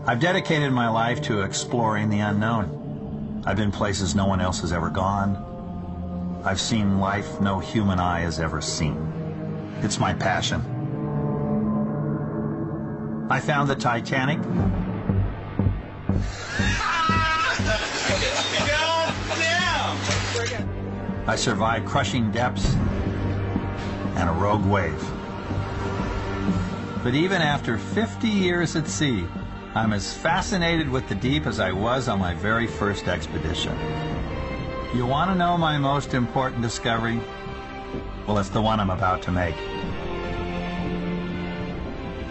I've dedicated my life to exploring the unknown. I've been places no one else has ever gone. I've seen life no human eye has ever seen. It's my passion. I found the Titanic. I survived crushing depths and a rogue wave. But even after 50 years at sea, I'm as fascinated with the deep as I was on my very first expedition. You want to know my most important discovery? Well, it's the one I'm about to make.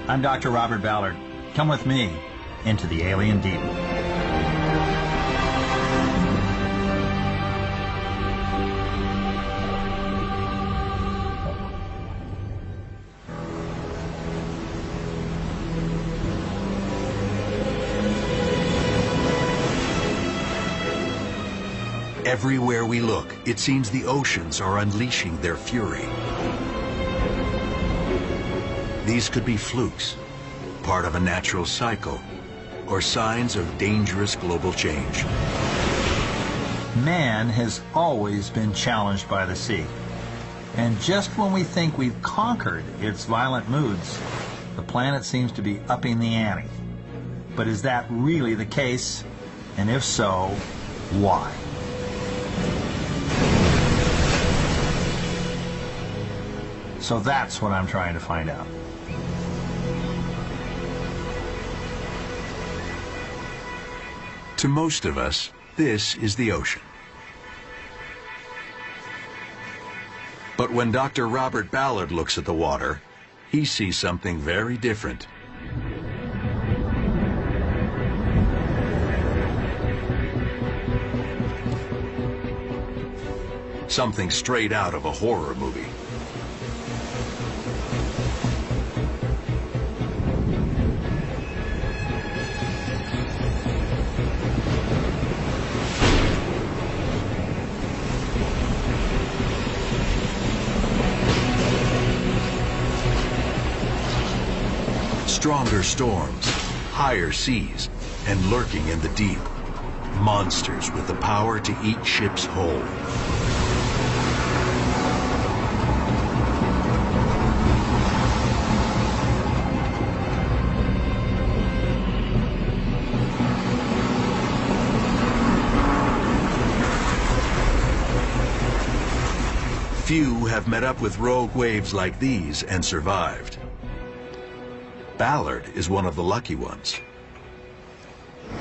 I'm Dr. Robert Ballard. Come with me into the alien deep. Everywhere we look, it seems the oceans are unleashing their fury. These could be flukes, part of a natural cycle, or signs of dangerous global change. Man has always been challenged by the sea. And just when we think we've conquered its violent moods, the planet seems to be upping the ante. But is that really the case? And if so, why? So that's what I'm trying to find out. To most of us, this is the ocean. But when Dr. Robert Ballard looks at the water, he sees something very different. Something straight out of a horror movie. Stronger storms, higher seas, and lurking in the deep, monsters with the power to eat ships whole. Few have met up with rogue waves like these and survived. Ballard is one of the lucky ones.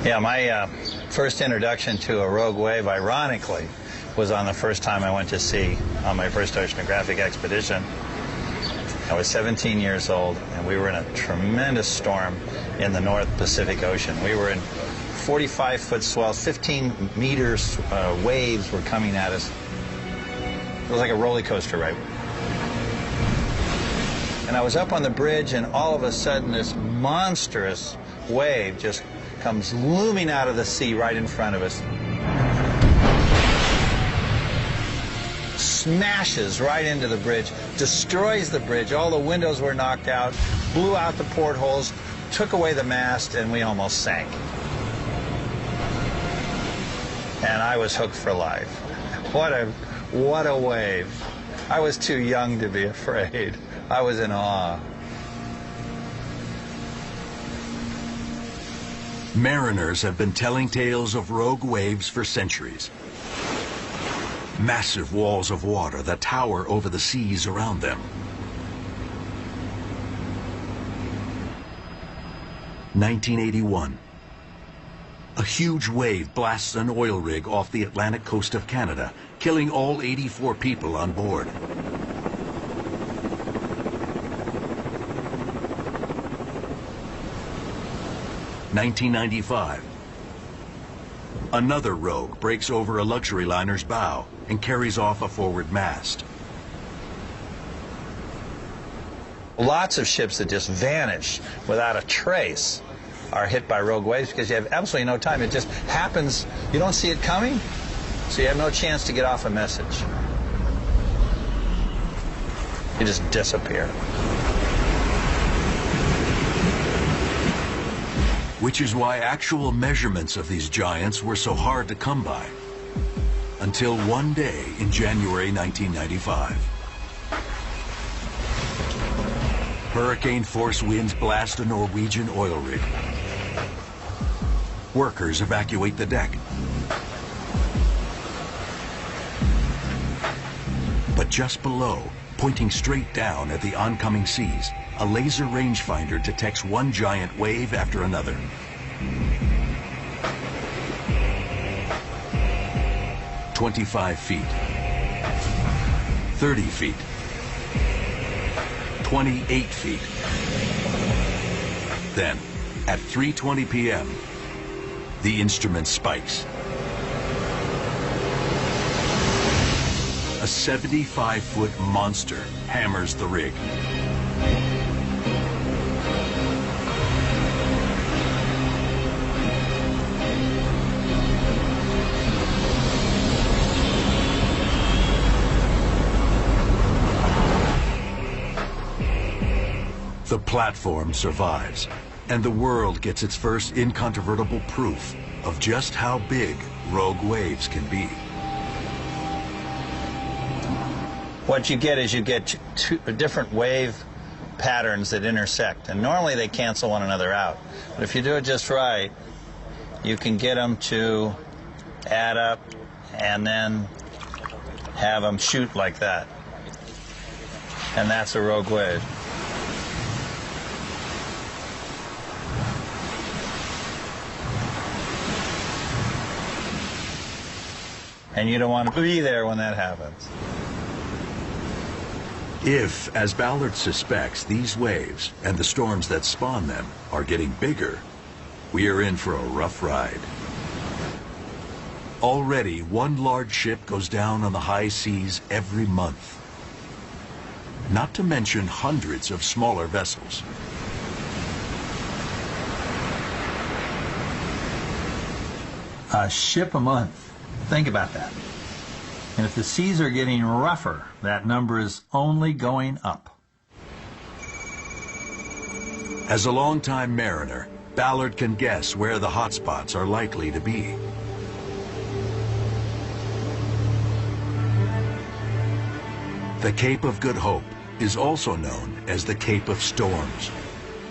Yeah, my first introduction to a rogue wave, ironically, was on the first time I went to sea on my first oceanographic expedition. I was 17 years old, and we were in a tremendous storm in the North Pacific Ocean. We were in 45-foot swells, 15 meters waves were coming at us. It was like a roller coaster ride. And I was up on the bridge, and all of a sudden this monstrous wave just comes looming out of the sea right in front of us. Smashes right into the bridge, destroys the bridge. All the windows were knocked out, blew out the portholes, took away the mast, and we almost sank. And I was hooked for life. What a wave. I was too young to be afraid. I was in awe. Mariners have been telling tales of rogue waves for centuries. Massive walls of water that tower over the seas around them. 1981. A huge wave blasts an oil rig off the Atlantic coast of Canada, killing all 84 people on board. 1995. Another rogue breaks over a luxury liner's bow and carries off a forward mast. Lots of ships that just vanish without a trace are hit by rogue waves because you have absolutely no time. It just happens. You don't see it coming, so you have no chance to get off a message. You just disappear. which is why actual measurements of these giants were so hard to come by. Until one day in January 1995. Hurricane-force winds blast a Norwegian oil rig. Workers evacuate the deck. But just below, pointing straight down at the oncoming seas, a laser rangefinder detects one giant wave after another. "25 feet, 30 feet, 28 feet. Then, at 3:20 p.m., the instrument spikes. A 75-foot monster hammers the rig. The platform survives, and the world gets its first incontrovertible proof of just how big rogue waves can be. What you get is you get two different wave patterns that intersect, and normally they cancel one another out. But if you do it just right, you can get them to add up and then have them shoot like that. And that's a rogue wave. And you don't want to be there when that happens. If, as Ballard suspects, these waves and the storms that spawn them are getting bigger, we are in for a rough ride. Already, one large ship goes down on the high seas every month. Not to mention hundreds of smaller vessels. A ship a month. Think about that. And if the seas are getting rougher, that number is only going up. As a longtime mariner, Ballard can guess where the hotspots are likely to be. The Cape of Good Hope is also known as the Cape of Storms.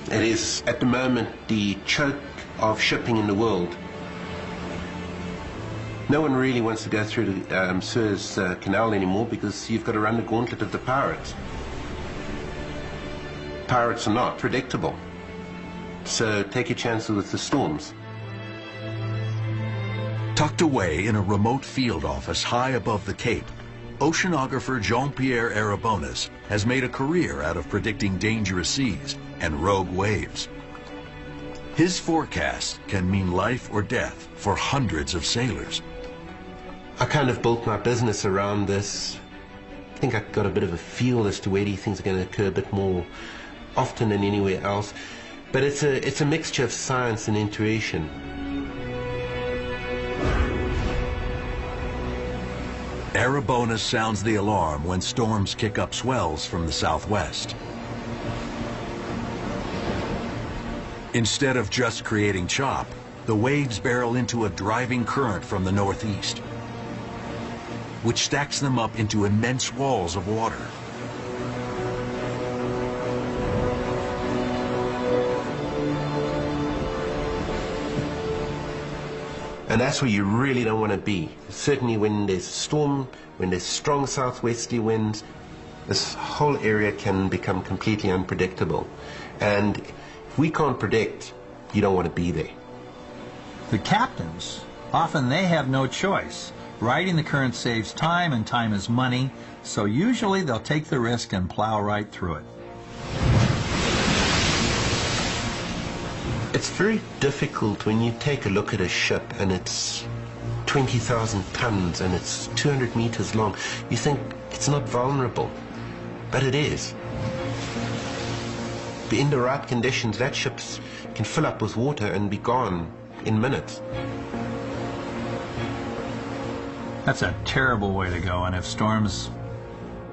It is, at the moment, the choke of shipping in the world. No one really wants to go through the Suez Canal anymore because you've got to run the gauntlet of the pirates. Pirates are not predictable, so take your chances with the storms. Tucked away in a remote field office high above the Cape, oceanographer Jean-Pierre Arabonis has made a career out of predicting dangerous seas and rogue waves. His forecast can mean life or death for hundreds of sailors. I kind of built my business around this. I think I got a bit of a feel as to where these things are going to occur a bit more often than anywhere else. But it's a mixture of science and intuition. Arabonis sounds the alarm when storms kick up swells from the southwest. Instead of just creating chop, the waves barrel into a driving current from the northeast, which stacks them up into immense walls of water. And that's where you really don't want to be. Certainly when there's a storm, when there's strong southwesterly winds, this whole area can become completely unpredictable. And if we can't predict, you don't want to be there. The captains, often they have no choice. Riding the current saves time, and time is money, so usually they'll take the risk and plow right through it. It's very difficult when you take a look at a ship and it's 20,000 tons and it's 200 meters long. You think it's not vulnerable, but it is. But in the right conditions, that ship can fill up with water and be gone in minutes. That's a terrible way to go, and if storms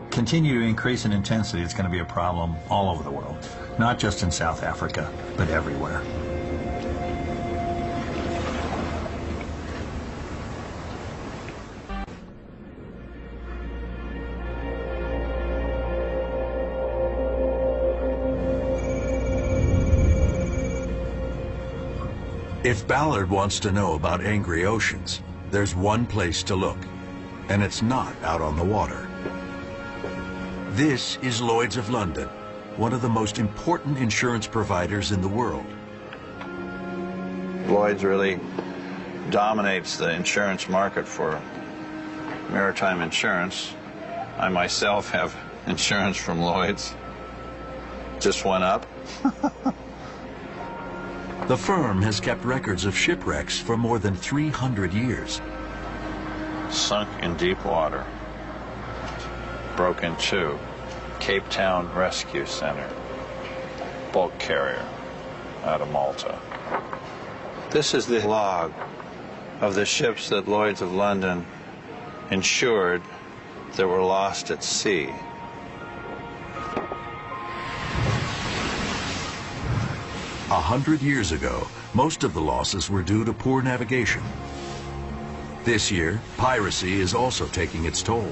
continue to increase in intensity, it's going to be a problem all over the world, not just in South Africa, but everywhere. If Ballard wants to know about angry oceans, there's one place to look, and it's not out on the water. This is Lloyd's of London, one of the most important insurance providers in the world. Lloyd's really dominates the insurance market for maritime insurance. I myself have insurance from Lloyd's. Just went up. The firm has kept records of shipwrecks for more than 300 years. Sunk in deep water. Broke in two. Cape Town Rescue Center. Bulk carrier out of Malta. This is the log of the ships that Lloyd's of London insured that were lost at sea. 100 years ago, most of the losses were due to poor navigation. This year, piracy is also taking its toll.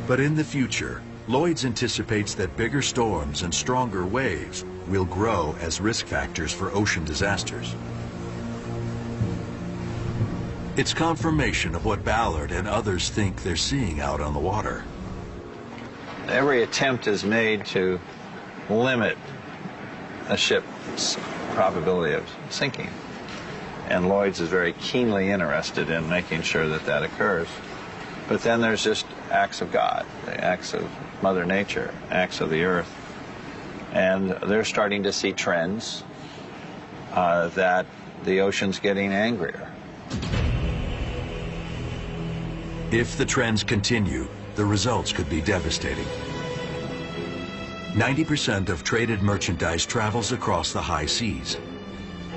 But in the future, Lloyd's anticipates that bigger storms and stronger waves will grow as risk factors for ocean disasters. It's confirmation of what Ballard and others think they're seeing out on the water. Every attempt is made to limit a ship's probability of sinking. And Lloyd's is very keenly interested in making sure that that occurs. But then there's just acts of God, acts of Mother Nature, acts of the earth. And they're starting to see trends that the ocean's getting angrier. If the trends continue, the results could be devastating. 90% of traded merchandise travels across the high seas,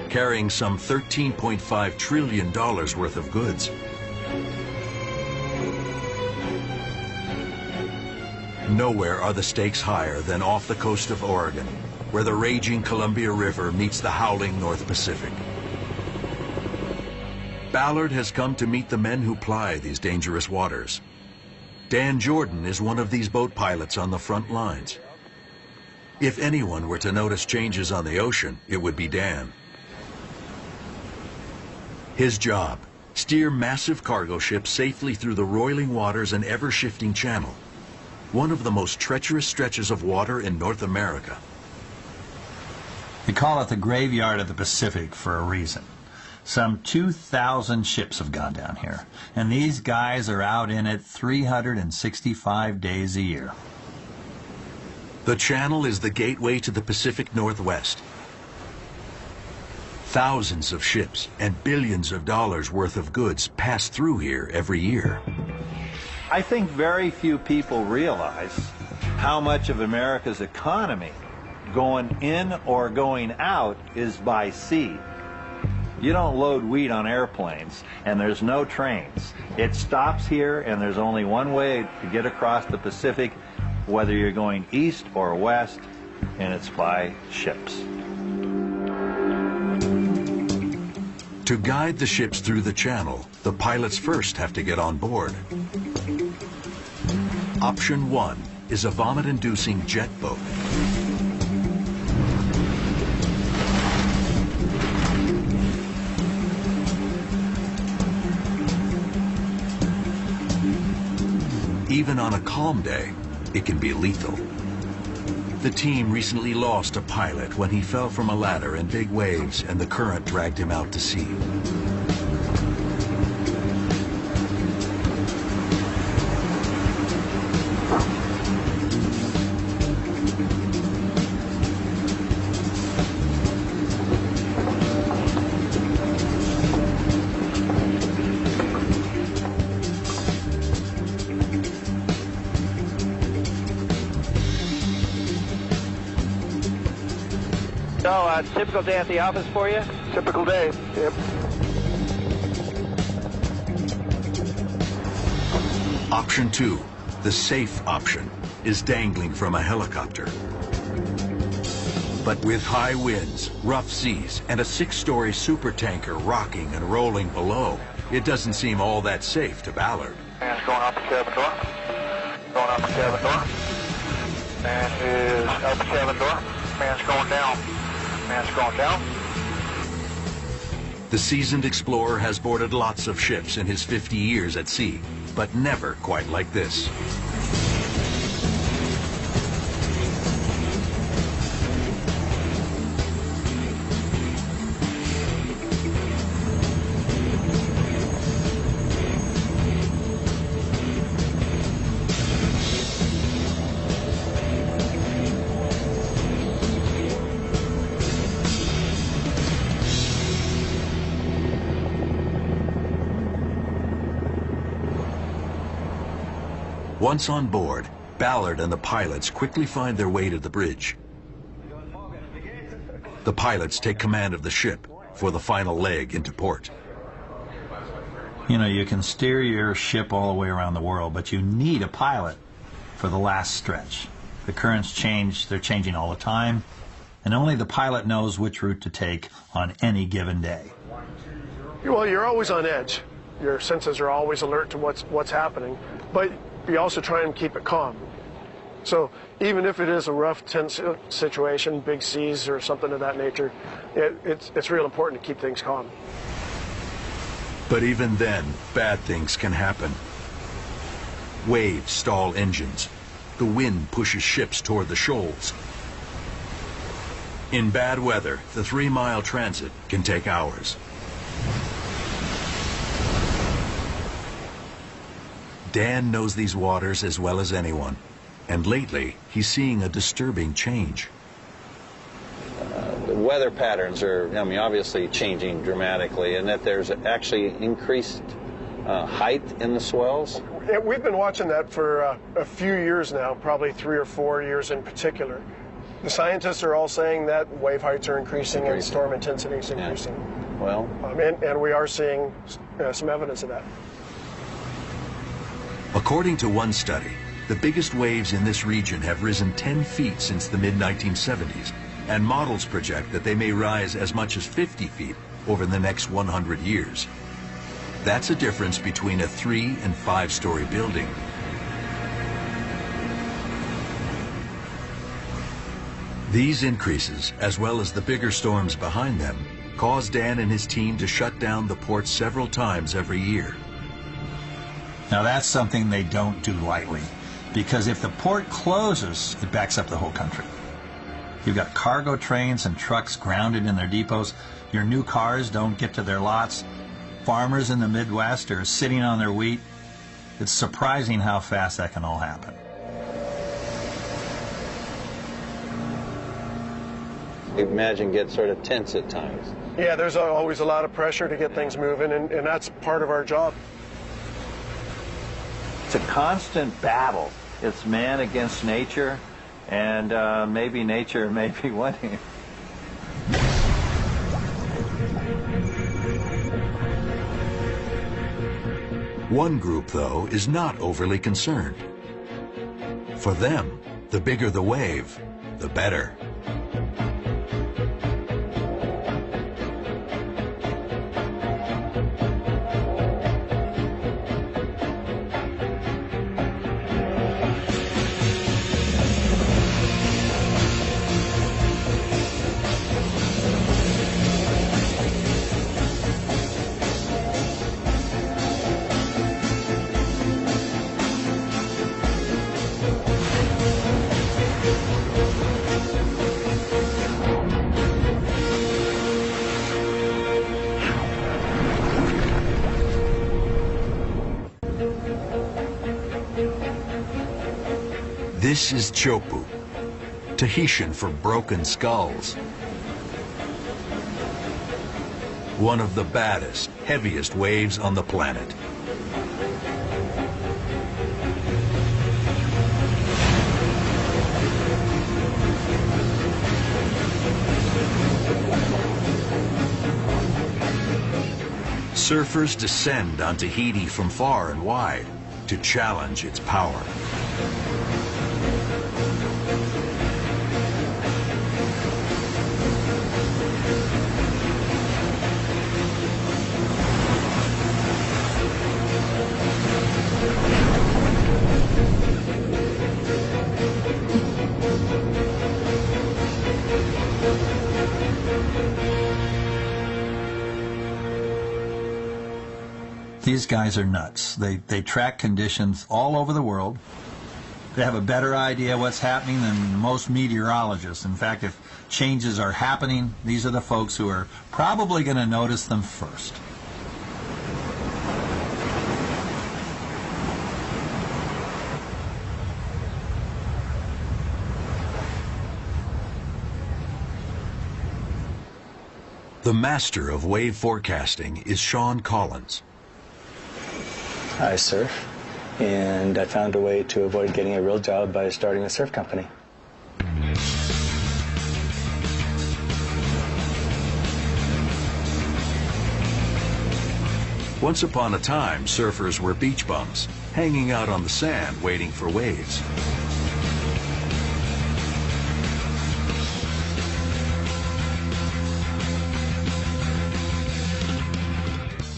carrying some $13.5 trillion worth of goods. Nowhere are the stakes higher than off the coast of Oregon, where the raging Columbia River meets the howling North Pacific. Ballard has come to meet the men who ply these dangerous waters. Dan Jordan is one of these boat pilots on the front lines. If anyone were to notice changes on the ocean, it would be Dan. His job, steer massive cargo ships safely through the roiling waters and ever-shifting channel, one of the most treacherous stretches of water in North America. We call it the graveyard of the Pacific for a reason. Some 2,000 ships have gone down here, and these guys are out in it 365 days a year. The channel is the gateway to the Pacific Northwest. Thousands of ships and billions of dollars worth of goods pass through here every year. I think very few people realize how much of America's economy, going in or going out, is by sea. You don't load wheat on airplanes, and there's no trains. It stops here, and there's only one way to get across the Pacific, whether you're going east or west, and it's by ships. To guide the ships through the channel, the pilots first have to get on board. Option 1 is a vomit-inducing jet boat. Even on a calm day, it can be lethal. The team recently lost a pilot when he fell from a ladder in big waves and the current dragged him out to sea. So, typical day at the office for you? Typical day, yep. Option 2, the safe option, is dangling from a helicopter. But with high winds, rough seas, and a 6-story supertanker rocking and rolling below, it doesn't seem all that safe to Ballard. Man's going out the cabin door. Going out the cabin door. Man is out the cabin door. Man's going down. Man's going down. The seasoned explorer has boarded lots of ships in his 50 years at sea, but never quite like this. Once on board, Ballard and the pilots quickly find their way to the bridge. The pilots take command of the ship for the final leg into port. You know, you can steer your ship all the way around the world, but you need a pilot for the last stretch. The currents change, they're changing all the time, and only the pilot knows which route to take on any given day. Well, you're always on edge. Your senses are always alert to what's happening, but you also try and keep it calm. So even if it is a rough, tense situation, big seas or something of that nature, it's real important to keep things calm. But even then, bad things can happen. Waves stall engines. The wind pushes ships toward the shoals. In bad weather, the 3-mile transit can take hours. Dan knows these waters as well as anyone, and lately he's seeing a disturbing change. The weather patterns are, I mean, obviously changing dramatically, and that there's actually increased height in the swells. Yeah, we've been watching that for a few years now, probably 3 or 4 years in particular. The scientists are all saying that wave heights are increasing and storm intensity is increasing. Yeah. Well, and we are seeing some evidence of that. According to one study, the biggest waves in this region have risen 10 feet since the mid-1970s, and models project that they may rise as much as 50 feet over the next 100 years. That's a difference between a 3- and 5-story building. These increases, as well as the bigger storms behind them, cause Dan and his team to shut down the port several times every year. Now that's something they don't do lightly, because if the port closes, it backs up the whole country. You've got cargo trains and trucks grounded in their depots. Your new cars don't get to their lots. Farmers in the Midwest are sitting on their wheat. It's surprising how fast that can all happen. I imagine get sort of tense at times. Yeah, there's always a lot of pressure to get things moving, and that's part of our job. It's a constant battle. It's man against nature, and maybe nature may be winning. One group, though, is not overly concerned. For them, the bigger the wave, the better. This is Chopu, Tahitian for broken skulls. One of the baddest, heaviest waves on the planet. Surfers descend on Tahiti from far and wide to challenge its power. These guys are nuts. They track conditions all over the world. They have a better idea what's happening than most meteorologists. In fact, if changes are happening, these are the folks who are probably going to notice them first. The master of wave forecasting is Sean Collins. I surf, and I found a way to avoid getting a real job by starting a surf company. Once upon a time, surfers were beach bums, hanging out on the sand waiting for waves.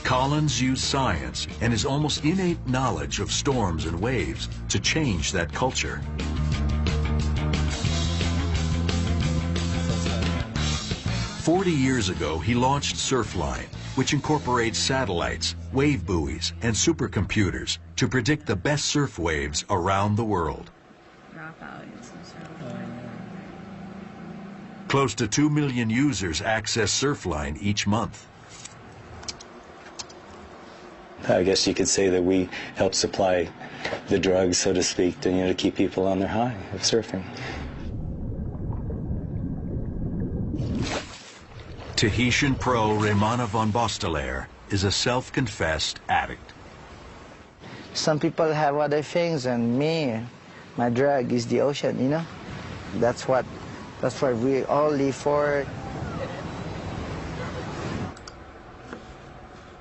Collins used science and his almost innate knowledge of storms and waves to change that culture. "40 years ago, he launched Surfline, which incorporates satellites, wave buoys, and supercomputers to predict the best surf waves around the world. Close to 2 million users access Surfline each month. I guess you could say that we help supply the drugs, so to speak, to keep people on their high of surfing. Tahitian pro Raymana von Bostelaer is a self-confessed addict. Some people have other things, and me, my drug is the ocean, you know? That's what we all live for.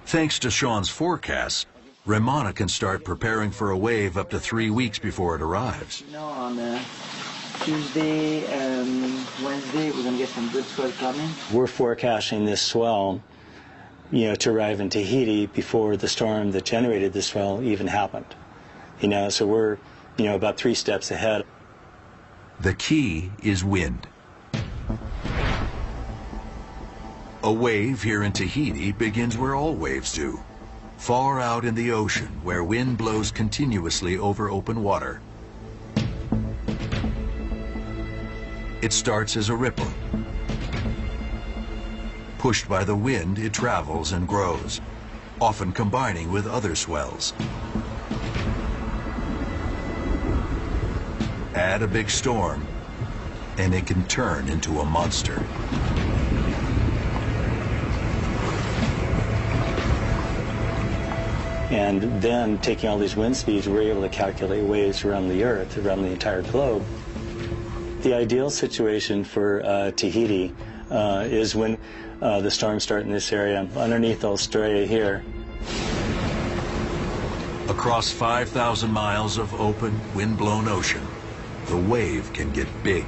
Thanks to Sean's forecasts, Raymana can start preparing for a wave up to 3 weeks before it arrives. You know, on Tuesday and Wednesday, we're going to get some good swell coming. We're forecasting this swell, to arrive in Tahiti before the storm that generated the swell even happened. So we're, about 3 steps ahead. The key is wind. A wave here in Tahiti begins where all waves do, far out in the ocean where wind blows continuously over open water. It starts as a ripple. Pushed by the wind, it travels and grows, often combining with other swells. Add a big storm, and it can turn into a monster. And then, taking all these wind speeds, we're able to calculate waves around the Earth, around the entire globe. The ideal situation for Tahiti is when the storms start in this area, underneath Australia here. Across 5,000 miles of open, wind-blown ocean, the wave can get big.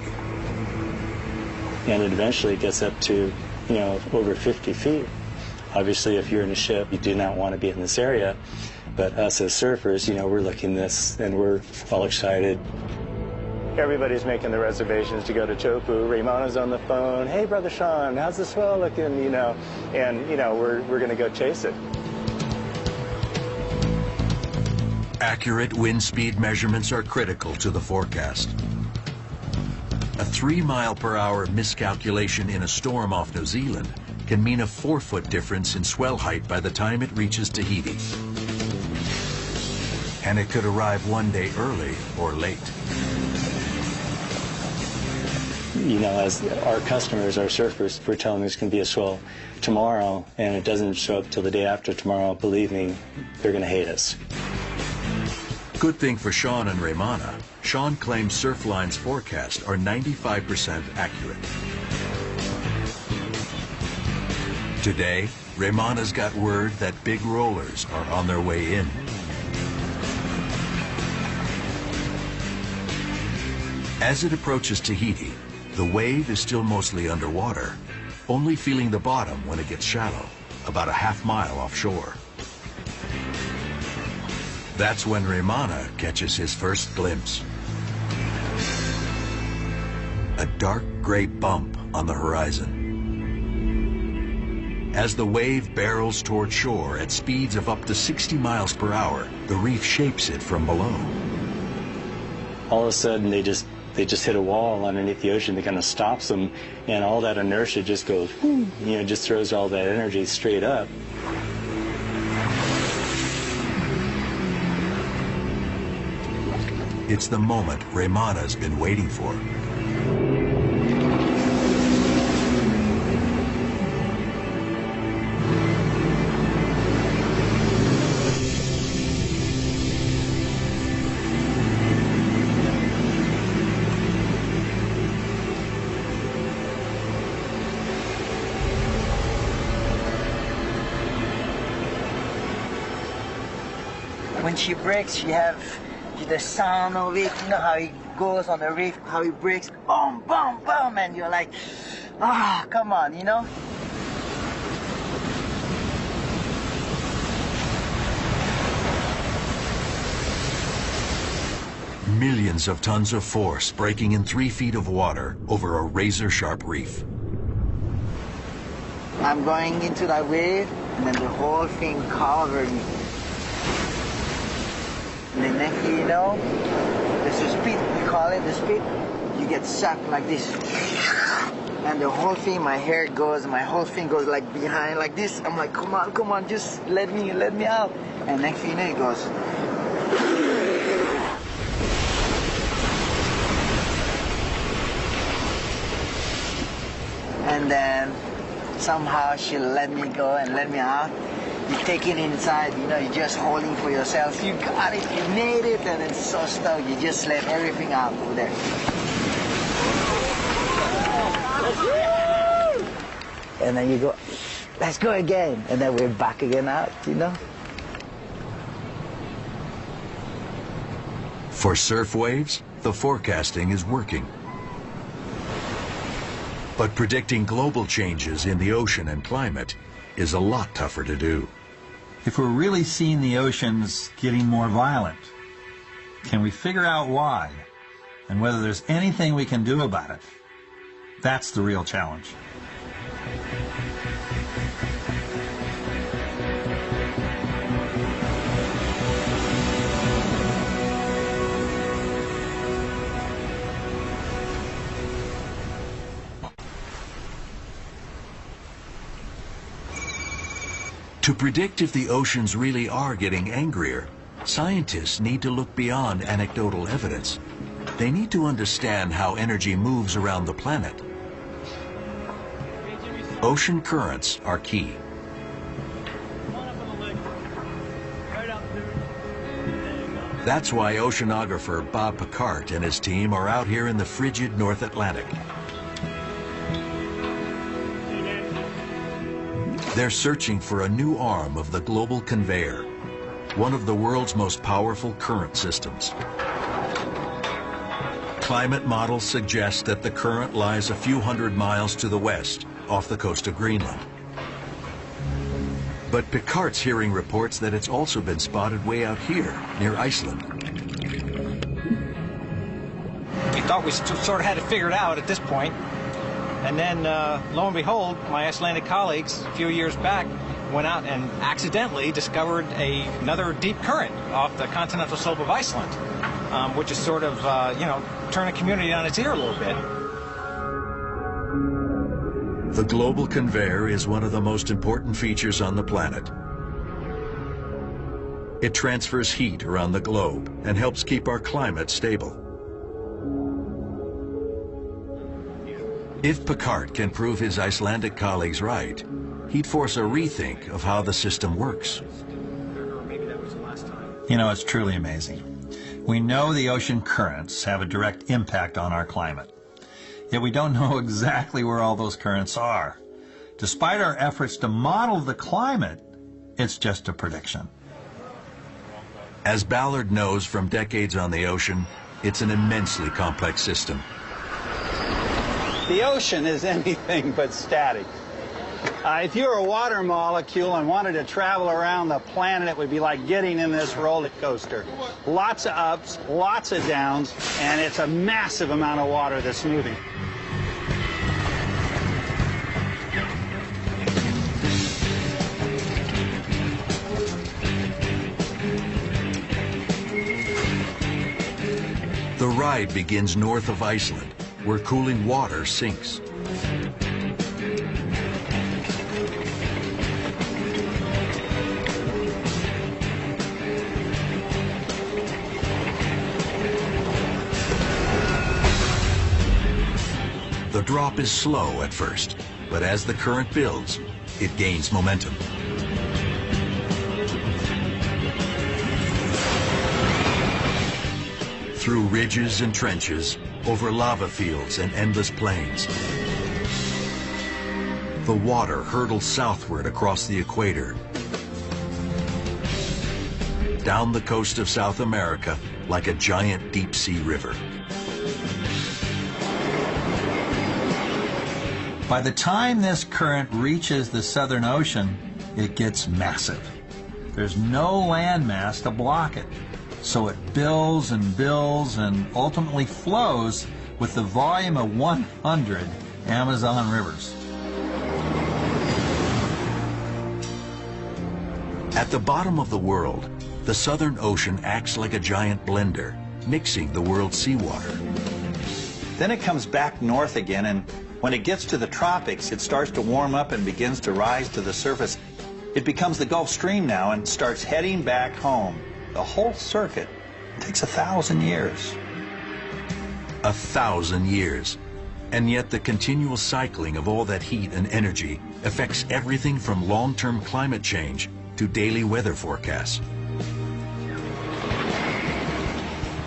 And it eventually gets up to, over 50 feet. Obviously, if you're in a ship, you do not want to be in this area. But us as surfers, we're looking at this, and we're all excited. Everybody's making the reservations to go to Chopu. Raymana's on the phone. Hey, Brother Sean, how's the swell looking? And we're going to go chase it. Accurate wind speed measurements are critical to the forecast. A 3-mile-per-hour miscalculation in a storm off New Zealand can mean a 4-foot difference in swell height by the time it reaches Tahiti. And it could arrive one day early or late. As our customers, our surfers, we're telling them there's going to be a swell tomorrow, and it doesn't show up till the day after tomorrow, believe me, they're going to hate us. Good thing for Sean and Raymana, Sean claims Surfline's forecasts are 95% accurate. Today, Raymana's got word that big rollers are on their way in. As it approaches Tahiti, the wave is still mostly underwater, only feeling the bottom when it gets shallow, about a half-mile offshore. That's when Raymana catches his first glimpse. A dark gray bump on the horizon. As the wave barrels toward shore at speeds of up to 60 miles per hour, the reef shapes it from below. All of a sudden, they just hit a wall underneath the ocean that kind of stops them, and all that inertia just goes, just throws all that energy straight up. It's the moment Raymana's been waiting for. When she breaks, she have the sound of it, you know how it goes on the reef, how it breaks, boom, boom, boom, and you're like, ah, come on, you know? Millions of tons of force breaking in 3 feet of water over a razor-sharp reef. I'm going into that wave, and then the whole thing covered me. And the next thing you know, there's a speed, we call it the speed, you get sucked like this. And the whole thing, my whole thing goes like behind like this. I'm like, come on, just let me out. And next thing you know, it goes. And then somehow she let me go and let me out. You take it inside, you know, you're just holding for yourself. You got it, you made it, and it's so stoked. You just let everything out over there. And then you go, let's go again. And then we're back again out, you know. For surf waves, the forecasting is working. But predicting global changes in the ocean and climate is a lot tougher to do. If we're really seeing the oceans getting more violent, can we figure out why and whether there's anything we can do about it? That's the real challenge. To predict if the oceans really are getting angrier, scientists need to look beyond anecdotal evidence. They need to understand how energy moves around the planet. Ocean currents are key. That's why oceanographer Bob Picard and his team are out here in the frigid North Atlantic. They're searching for a new arm of the global conveyor, one of the world's most powerful current systems. Climate models suggest that the current lies a few hundred miles to the west, off the coast of Greenland. But Picard's hearing reports that it's also been spotted way out here, near Iceland. We thought we sort of had it figured out at this point. And then, lo and behold, my Icelandic colleagues a few years back went out and accidentally discovered another deep current off the continental slope of Iceland, which is sort of, turn a community on its ear a little bit. The global conveyor is one of the most important features on the planet. It transfers heat around the globe and helps keep our climate stable. If Picard can prove his Icelandic colleagues right, he'd force a rethink of how the system works. You know, it's truly amazing. We know the ocean currents have a direct impact on our climate, yet we don't know exactly where all those currents are. Despite our efforts to model the climate, it's just a prediction. As Ballard knows from decades on the ocean, it's an immensely complex system. The ocean is anything but static. If you were a water molecule and wanted to travel around the planet, it would be like getting in this roller coaster. Lots of ups, lots of downs, and it's a massive amount of water that's moving. tide begins north of Iceland, where cooling water sinks. The drop is slow at first, but as the current builds, it gains momentum. Through ridges and trenches, over lava fields and endless plains, the water hurtles southward across the equator, down the coast of South America like a giant deep-sea river. By the time this current reaches the Southern Ocean, it gets massive. There's no landmass to block it, so it builds and ultimately flows with the volume of 100 Amazon rivers. At the bottom of the world, the Southern Ocean acts like a giant blender, mixing the world's seawater. Then it comes back north again, and when it gets to the tropics, it starts to warm up and begins to rise to the surface. It becomes the Gulf Stream now and starts heading back home. The whole circuit takes 1,000 years. 1,000 years. And yet the continual cycling of all that heat and energy affects everything from long-term climate change to daily weather forecasts.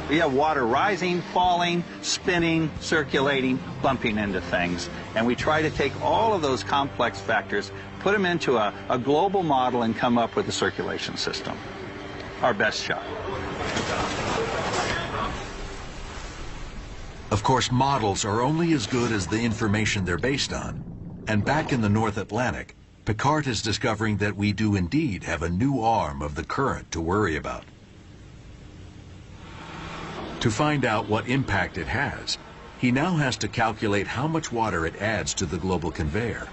We have water rising, falling, spinning, circulating, bumping into things. And we try to take all of those complex factors, put them into a global model and come up with a circulation system. Our best shot. Of course, models are only as good as the information they're based on. And back in the North Atlantic, Picard is discovering that we do indeed have a new arm of the current to worry about. To find out what impact it has, he now has to calculate how much water it adds to the global conveyor.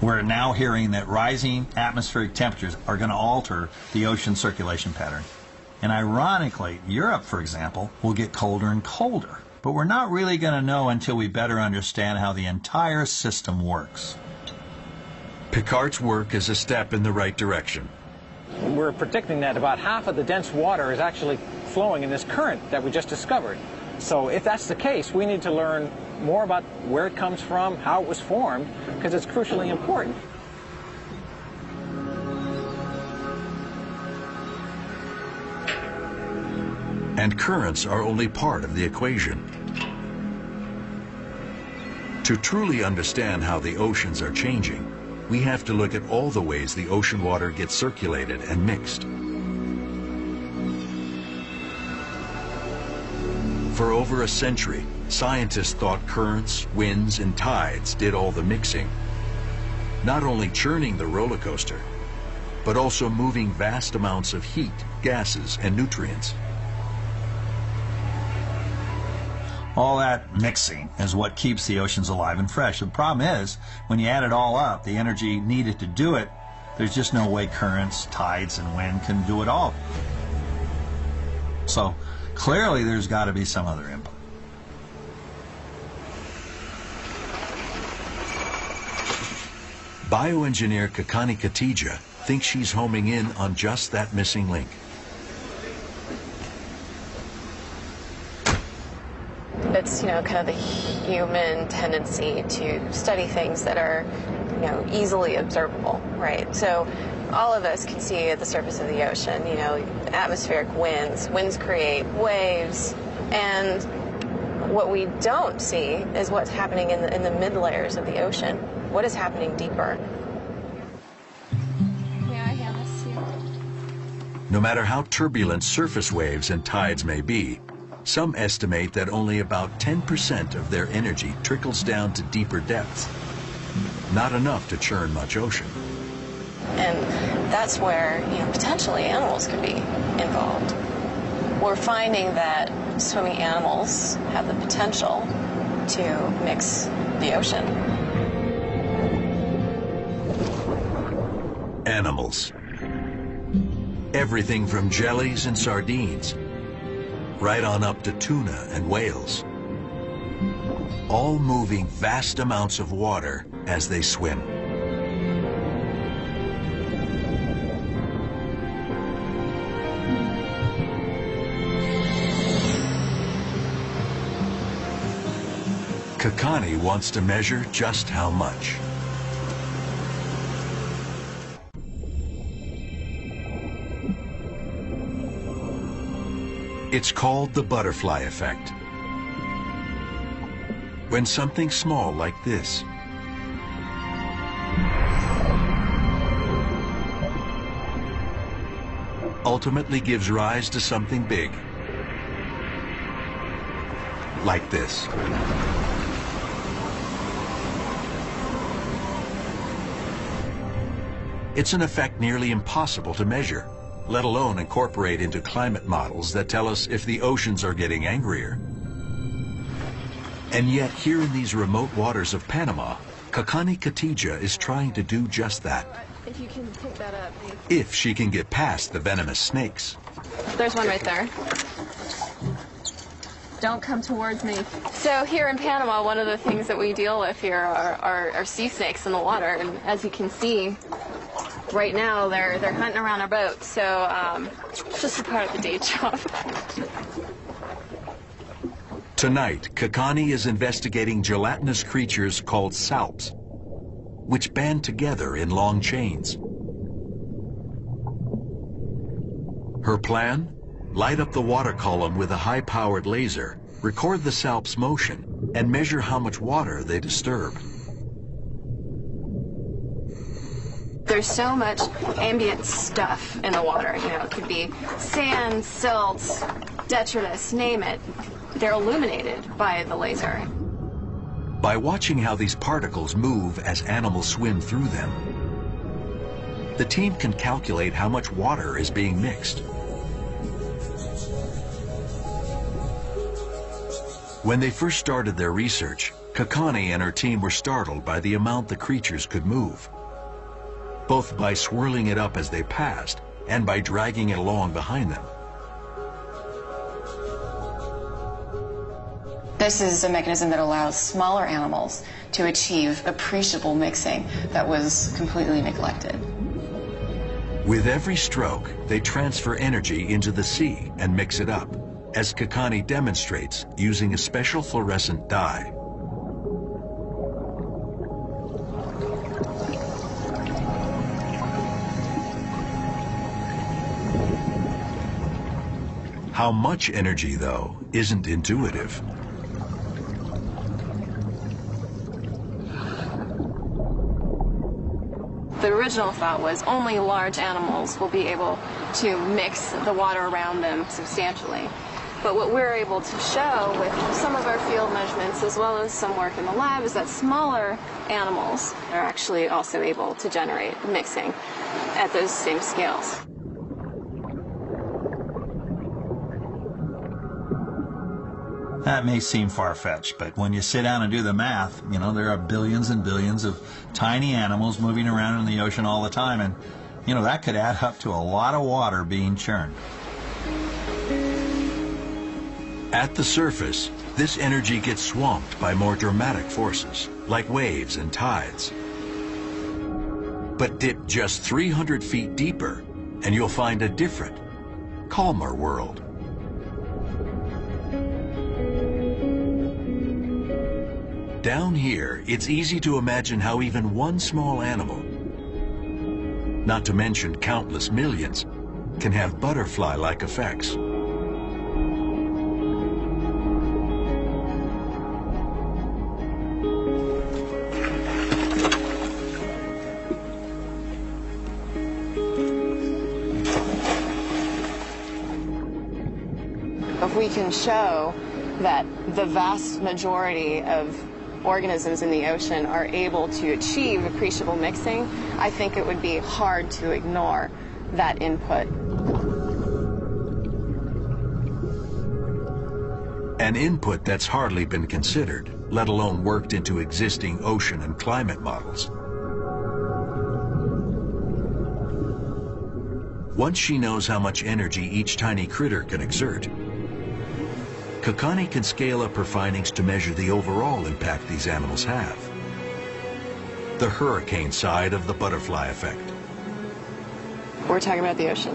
We're now hearing that rising atmospheric temperatures are going to alter the ocean circulation pattern. And ironically, Europe, for example, will get colder and colder. But we're not really going to know until we better understand how the entire system works. Picard's work is a step in the right direction. We're predicting that about half of the dense water is actually flowing in this current that we just discovered. So if that's the case, we need to learn more about where it comes from, how it was formed, because it's crucially important. And currents are only part of the equation. To truly understand how the oceans are changing, we have to look at all the ways the ocean water gets circulated and mixed. For over a century, scientists thought currents, winds, and tides did all the mixing, not only churning the roller coaster, but also moving vast amounts of heat, gases, and nutrients. All that mixing is what keeps the oceans alive and fresh. The problem is, when you add it all up, the energy needed to do it, there's just no way currents, tides, and wind can do it all. So clearly there's got to be some other input. Bioengineer Kakani Katija thinks she's homing in on just that missing link. It's, kind of the human tendency to study things that are, easily observable, right? So all of us can see at the surface of the ocean, atmospheric winds. Winds create waves, and what we don't see is what's happening in the mid layers of the ocean. What is happening deeper? May I hand this to you? No matter how turbulent surface waves and tides may be, some estimate that only about 10% of their energy trickles down to deeper depths. Not enough to churn much ocean. And that's where, potentially animals could be involved. We're finding that swimming animals have the potential to mix the ocean. Animals. Everything from jellies and sardines right on up to tuna and whales, all moving vast amounts of water as they swim. Kakani wants to measure just how much. It's called the butterfly effect. When something small like this ultimately gives rise to something big, like this. It's an effect nearly impossible to measure, let alone incorporate into climate models that tell us if the oceans are getting angrier. And yet, here in these remote waters of Panama, Kakani Katija is trying to do just that. If you can pick that up. If she can get past the venomous snakes. There's one right there. Don't come towards me. So here in Panama, one of the things that we deal with here are sea snakes in the water. And as you can see, right now they're hunting around our boat. So it's just a part of the day job. Tonight, Kakani is investigating gelatinous creatures called salps, which band together in long chains. Her plan? Light up the water column with a high-powered laser, record the salp's motion, and measure how much water they disturb. There's so much ambient stuff in the water. You know, it could be sand, silts, detritus, name it. They're illuminated by the laser. By watching how these particles move as animals swim through them, the team can calculate how much water is being mixed. When they first started their research, Kakani and her team were startled by the amount the creatures could move, both by swirling it up as they passed and by dragging it along behind them. This is a mechanism that allows smaller animals to achieve appreciable mixing that was completely neglected. With every stroke, they transfer energy into the sea and mix it up, as Kakani demonstrates using a special fluorescent dye. How much energy, though, isn't intuitive. The original thought was only large animals will be able to mix the water around them substantially. But what we're able to show with some of our field measurements as well as some work in the lab is that smaller animals are actually also able to generate mixing at those same scales. That may seem far-fetched, but when you sit down and do the math, you know, there are billions and billions of tiny animals moving around in the ocean all the time, and, you know, that could add up to a lot of water being churned. At the surface, this energy gets swamped by more dramatic forces, like waves and tides. But dip just 300 feet deeper, and you'll find a different, calmer world. Down here, it's easy to imagine how even one small animal, not to mention countless millions, can have butterfly-like effects. If we can show that the vast majority of organisms in the ocean are able to achieve appreciable mixing, I think it would be hard to ignore that input. An input that's hardly been considered, let alone worked into existing ocean and climate models. Once she knows how much energy each tiny critter can exert, Kakani can scale up her findings to measure the overall impact these animals have. The hurricane side of the butterfly effect. We're talking about the ocean.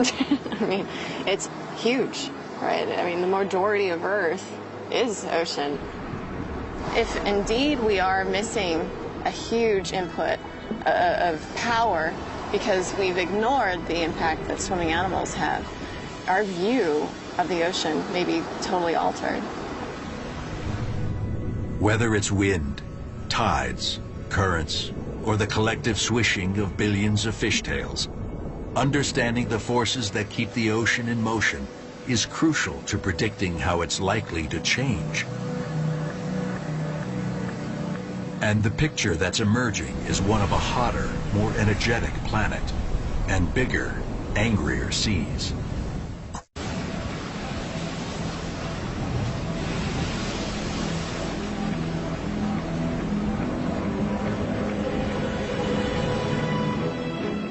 I mean, it's huge, right? I mean, the majority of Earth is ocean. If indeed we are missing a huge input of power because we've ignored the impact that swimming animals have, our view of the ocean may be totally altered. Whether it's wind, tides, currents, or the collective swishing of billions of fishtails, understanding the forces that keep the ocean in motion is crucial to predicting how it's likely to change. And the picture that's emerging is one of a hotter, more energetic planet and bigger, angrier seas.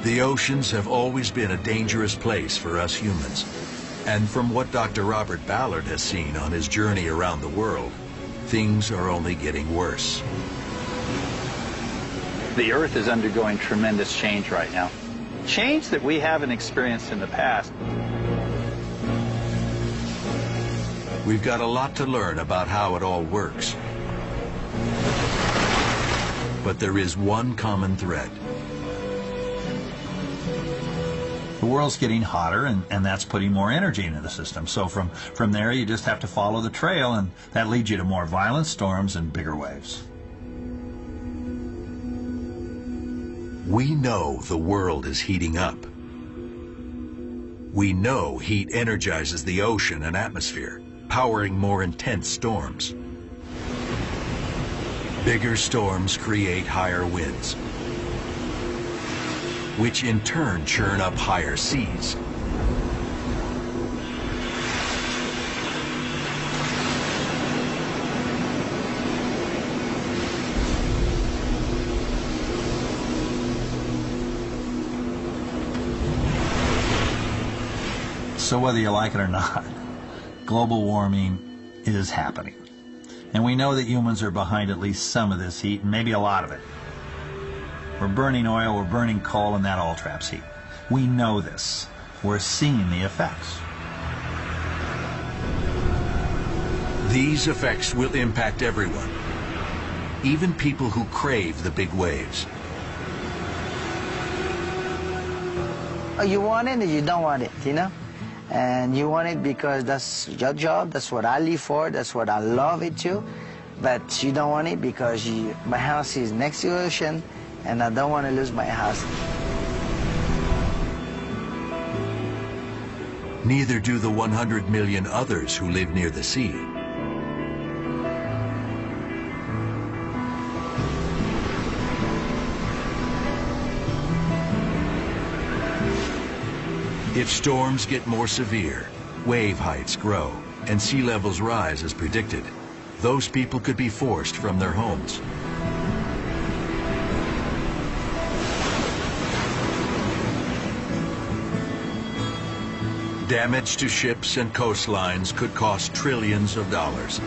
The oceans have always been a dangerous place for us humans. And from what Dr. Robert Ballard has seen on his journey around the world, things are only getting worse. The Earth is undergoing tremendous change right now. Change that we haven't experienced in the past. We've got a lot to learn about how it all works. But there is one common thread. The world's getting hotter, and that's putting more energy into the system. So from there, you just have to follow the trail, and that leads you to more violent storms and bigger waves. We know the world is heating up. We know heat energizes the ocean and atmosphere, powering more intense storms. Bigger storms create higher winds, which in turn churn up higher seas. So whether you like it or not, global warming is happening. And we know that humans are behind at least some of this heat, and maybe a lot of it. We're burning oil, we're burning coal, and that all traps heat. We know this. We're seeing the effects. These effects will impact everyone, even people who crave the big waves. You want it or you don't want it, you know? And you want it because that's your job, that's what I live for, that's what I love it too. But you don't want it because my house is next to the ocean, and I don't want to lose my house. Neither do the 100 million others who live near the sea. If storms get more severe, wave heights grow, and sea levels rise as predicted, those people could be forced from their homes. Damage to ships and coastlines could cost trillions of dollars.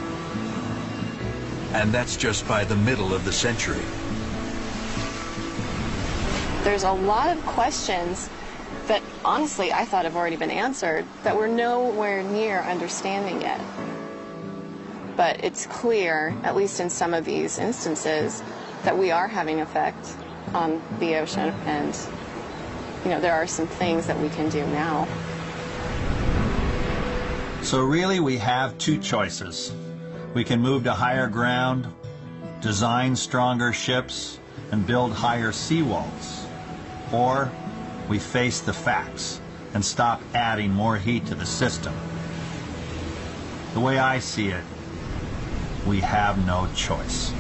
And that's just by the middle of the century. There's a lot of questions that honestly I thought have already been answered that we're nowhere near understanding yet. But it's clear, at least in some of these instances, that we are having effect on the ocean, and there are some things that we can do now. So really we have two choices. We can move to higher ground, design stronger ships, and build higher seawalls. Or we face the facts and stop adding more heat to the system. The way I see it, we have no choice.